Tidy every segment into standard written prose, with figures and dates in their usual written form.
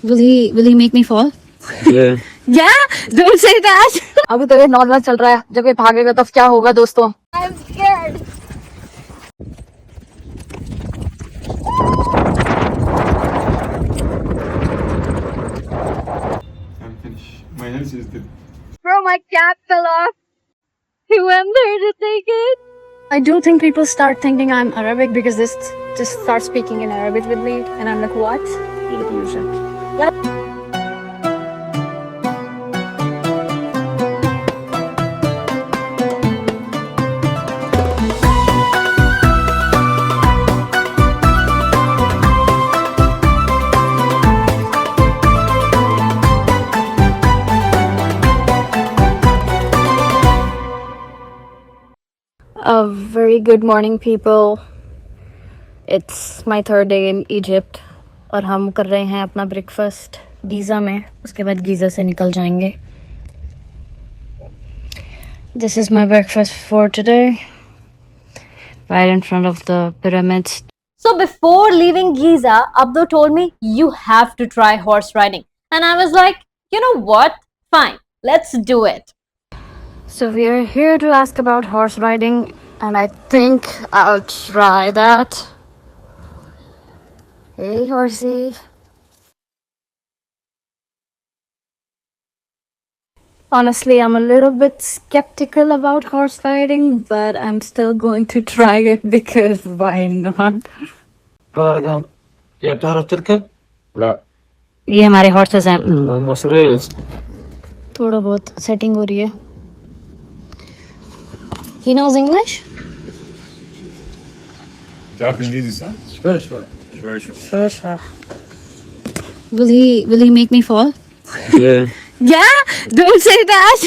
Will he make me fall? Yeah. Yeah, don't say that. अभी तो ये normal चल रहा है, जब ये भागेगा तब क्या होगा दोस्तों। I'm scared. I'm finished. My health is dead. Bro, my cap fell off. He went there to take it. I do think people start thinking I'm Arabic because this just start speaking in Arabic with me, and I'm like, what? A very good morning, people. It's my third day in Egypt और हम कर रहे हैं अपना breakfast Giza में, उसके बाद Giza से निकल जाएंगे. This is my breakfast for today, right in front of the pyramids. So before leaving Giza, Abdo told me you have to try horse riding, and I was like, you know what? Fine, let's do it. So we are here to ask about horse riding, and I think I'll try that. Hey, horsey. Honestly, I'm a little bit skeptical about horse riding, but I'm still going to try it because why not? يا بتعرف تركب؟ لا. ये हमारे horses हैं. مصرية. थोड़ा बहुत setting हो रही है. He knows English? تعرف انجليزي صح؟ شوي شوي. شوي شوي. Will he make me fall? Yeah. Yeah, don't say that.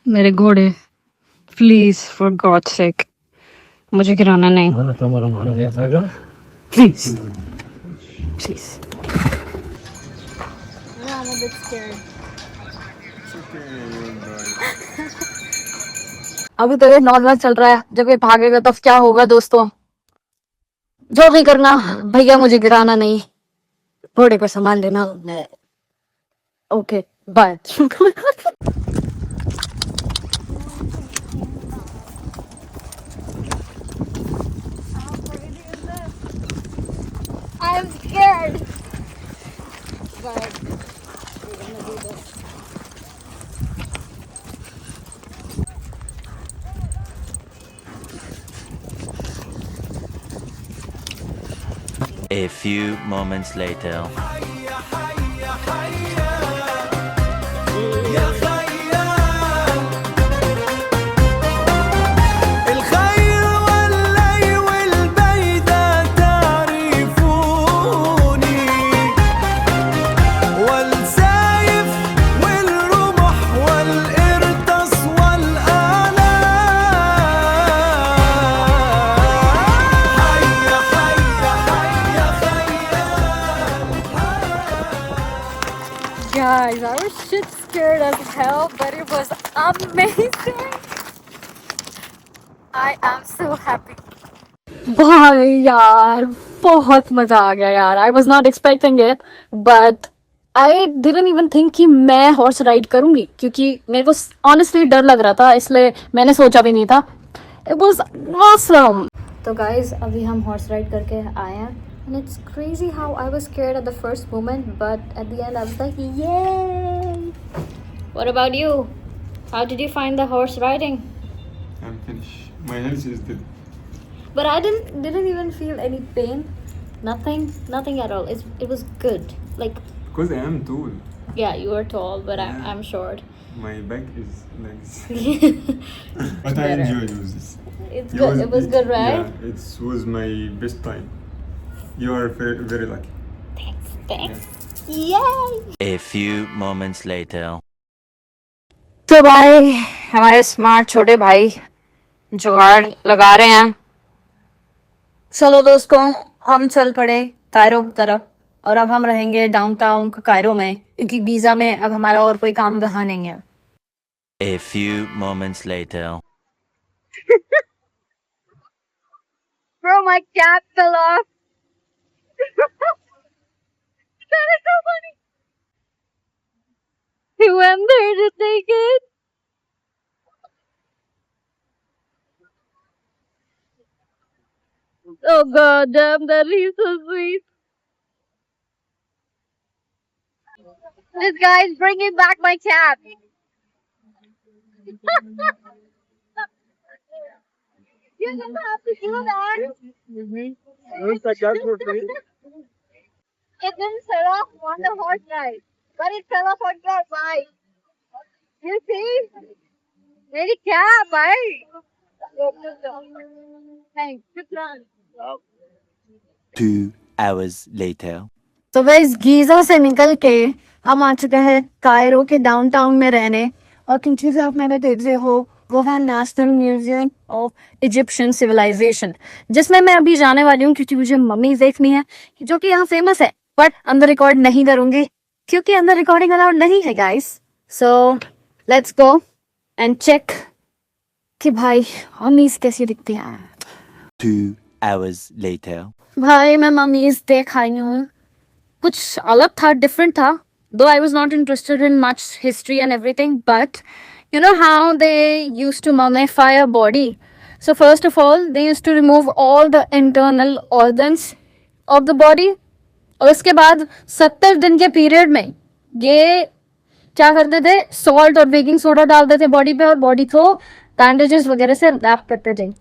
मेरे घोड़े, please, for God's sake, मुझे गिराना नहीं. Please, please. I'm a bit scared. अभी तो ये नॉर्मल चल रहा है, जब ये भागेगा तब क्या होगा दोस्तों। जो भी करना भैया, मुझे गिराना नहीं, घोड़े को संभाल लेना। Okay bye. I'm scared. But we're gonna do this. A few moments later. Guys, I was shit scared as hell, but it was amazing. I am so happy. भाई यार बहुत मजा आ गया यार। I was not expecting it, but I didn't even think कि मैं horse ride करूंगी, क्योंकि मेरे को honestly डर लग रहा था, इसलिए मैंने सोचा भी नहीं था। It was awesome. तो guys, अभी हम हॉर्स राइड करके आए हैं, and it's crazy how I was scared at the first moment, but at the end I was like, yay! What about you? How did you find the horse riding? I'm finished. My health is dead. But I didn't even feel any pain. Nothing at all. It was good. Like, Because I am tall. yeah, you are tall, but Yeah. I'm short. My back is like this. It's But I better. enjoyed this. good. It was good, right? Yeah, it was my best time. You are very, very lucky. Thanks. Yay! A few moments later. तो भाई हमारे smart छोटे भाई जुगाड़ लगा रहे हैं। चलो दोस्तों, हम चल पड़े कायरो की तरफ, और अब हम रहेंगे डाउनटाउन कायरो में, क्योंकि वीजा में अब हमारा और कोई काम रहा नहीं है। A few moments later. Bro, my cap fell off. Oh god damn, that is so sweet. This guy is bringing back my cat. You don't have to do that. It didn't fell off on the horse ride, but it fell off on your bike. You see? मेरी क्या भाई? Thanks. Good run. 2 hours later. तो guys Giza से निकल के हम आ चुके हैं कायरो के डाउनटाउन में रहने और किन चीज़ें आप मैंने देख रहे हो वो है National Museum of Egyptian Civilization जिसमें मैं अभी जाने वाली हूँ क्योंकि मुझे मम्मी देखनी है जो कि यहाँ फेमस है बट अंदर रिकॉर्ड नहीं करूंगी क्योंकि अंदर रिकॉर्डिंग अलाउड नहीं है guys so let's go and check कि भाई मम्मीज कैसी दिखती हैं 2 hours later. भाई मैं मम्मीज देख आई हूँ कुछ अलग था डिफरेंट था though I was not interested in much history and everything but you know how they used to mummify a body so first of all they used to remove all the internal organs of the body और उसके बाद 70 दिन के period में ये क्या करते थे सॉल्ट और बेकिंग सोडा डालते थे बॉडी पे और बॉडी को बैंडेजेस वगैरह से रैप करते थे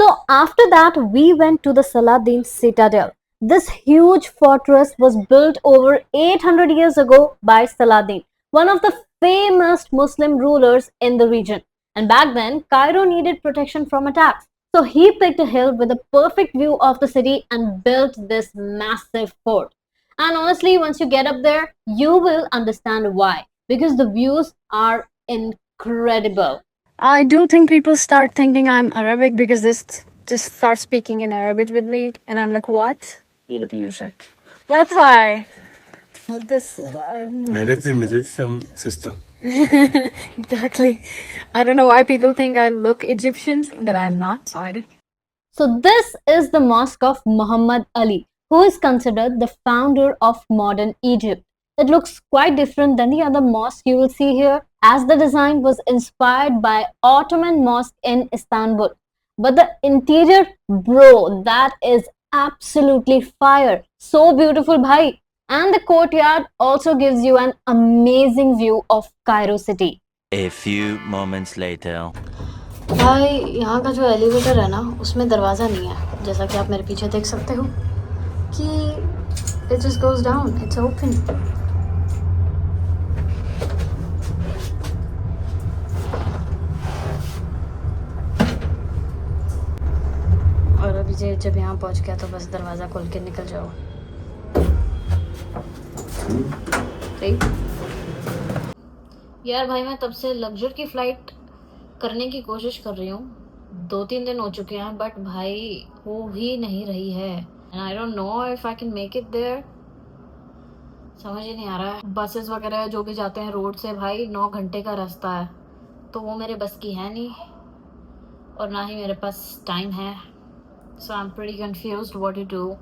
So after that, we went to the Saladin Citadel. This huge fortress was built over 800 years ago by Saladin, one of the famous Muslim rulers in the region. And back then, Cairo needed protection from attacks. So he picked a hill with a perfect view of the city and built this massive fort. And honestly, once you get up there, you will understand why. Because the views are incredible. I do think people start thinking I'm Arabic because they just start speaking in Arabic with me and I'm like what? Music. That's why. This Medicine is some system. exactly. I don't know why people think I look Egyptian, but I'm not. Sorry. So this is the mosque of Muhammad Ali, who is considered the founder of modern Egypt. It looks quite different than the other mosques you will see here, as the design was inspired by Ottoman mosque in Istanbul. But the interior, bro, that is absolutely fire. So beautiful, bhai. And the courtyard also gives you an amazing view of Cairo city. A few moments later. भाई यहाँ का जो elevator है ना उसमें दरवाज़ा नहीं है जैसा कि आप मेरे पीछे देख सकते हो कि it just goes down, it's open. और अभी जब यहाँ पहुँच गया तो बस दरवाज़ा खोल के निकल जाओ ठीक यार भाई मैं तब से लग्जर की फ़्लाइट करने की कोशिश कर रही हूँ 2-3 दिन हो चुके हैं बट भाई हो ही नहीं रही है and I don't know if I can make it there समझ ही नहीं आ रहा है बसेस वगैरह जो भी जाते हैं रोड से भाई 9 घंटे का रास्ता है तो वो मेरे बस की है नहीं और ना ही मेरे पास टाइम है so I'm pretty confused what to do.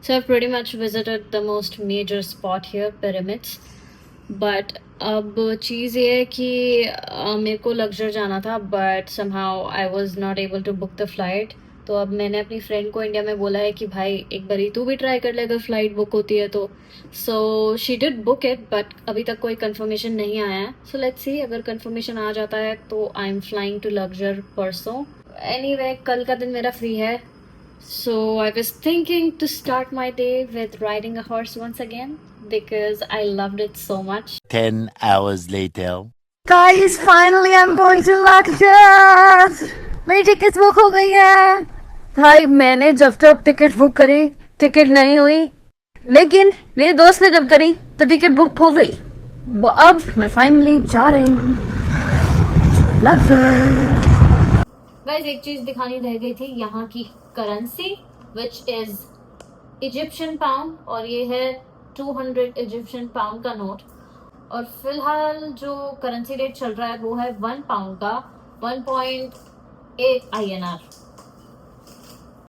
So I've pretty much visited the most major spot here, pyramids. But अब चीज़ ये है कि मेरे को लग्जर जाना था but somehow I was not able to book the flight. तो अब मैंने अपनी फ्रेंड को इंडिया में बोला है कि भाई एक बारी तू भी ट्राई कर ले अगर फ्लाइट बुक होती है तो so she did book it but अभी तक कोई कंफर्मेशन नहीं आया है सो लेट्स सी अगर कंफर्मेशन आ जाता है तो I am flying to Luxor परसों एनीवे कल का दिन मेरा फ्री है so I was thinking to start my day with riding a horse once again because I loved it so much 10 hours later. Guys, finally I'm going to Lakshya. मेरी ticket book हो गई है भाई मैंने जब तक ticket book करी ticket नहीं हुई लेकिन मेरे दोस्त ने जब करी तो टिकट बुक हो गई अब मैं फाइनली जा रही हूँ गाइस एक चीज दिखानी रह गई थी यहाँ की currency which is Egyptian pound और ये है 200 इजिप्शियन पाउंड का नोट और फिलहाल जो करेंसी रेट चल रहा है वो है 1 पाउंड का 1.8 INR